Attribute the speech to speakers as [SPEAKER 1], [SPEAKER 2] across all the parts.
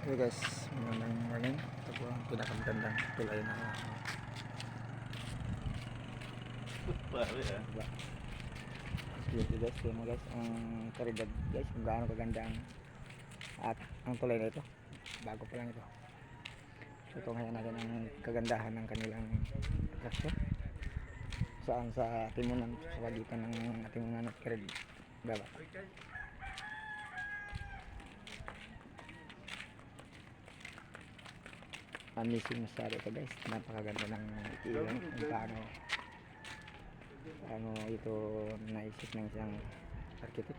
[SPEAKER 1] Hey guys, magandang morning. Ito po ang pinakamagandang tulay na diba? Beauty guys, yun mo guys, ang karidad guys, kung gaano kaganda at ang tulay na ito. Bago pa lang ito. So ito ngayon natin ang kagandahan ng kanilang atraksyon. Saan sa timunan, sa pagitan ng timunan at karidad. Diba? Amazing masyado ito guys, napakaganda ng ilang kung paano ito naisip ng isang architect.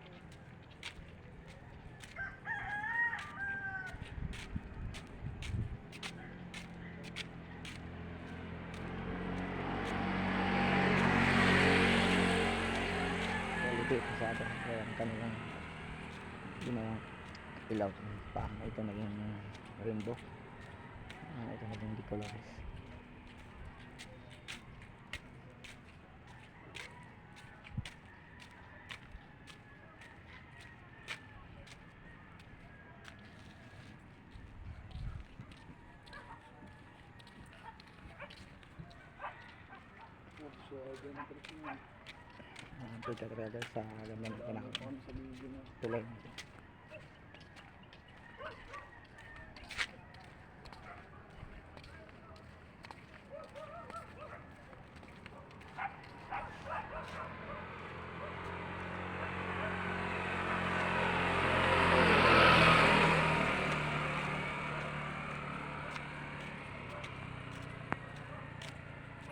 [SPEAKER 1] Quality masyado kaya ang kanilang ginawang ilaw paano ito naging rainbow. Ito naging decolores. Pwede talaga sa ganda ng pinaka tulay nito.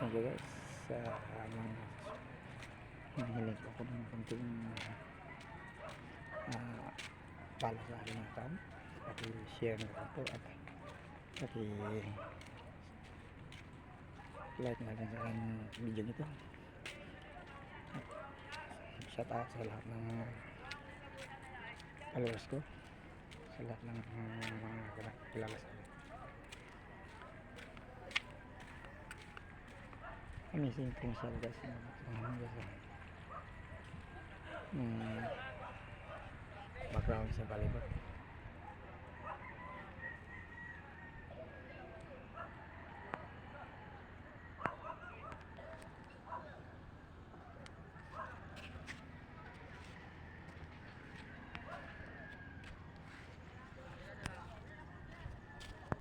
[SPEAKER 1] Okay guys, sa nahilig ako ng konting pala sa aking account, pati share na ito at pati like na rin sa aking video nito. Shout out sa lahat ng followers ko, sa lahat ng mga kilala sa akin. Amazing things siya guys, background sa palibot.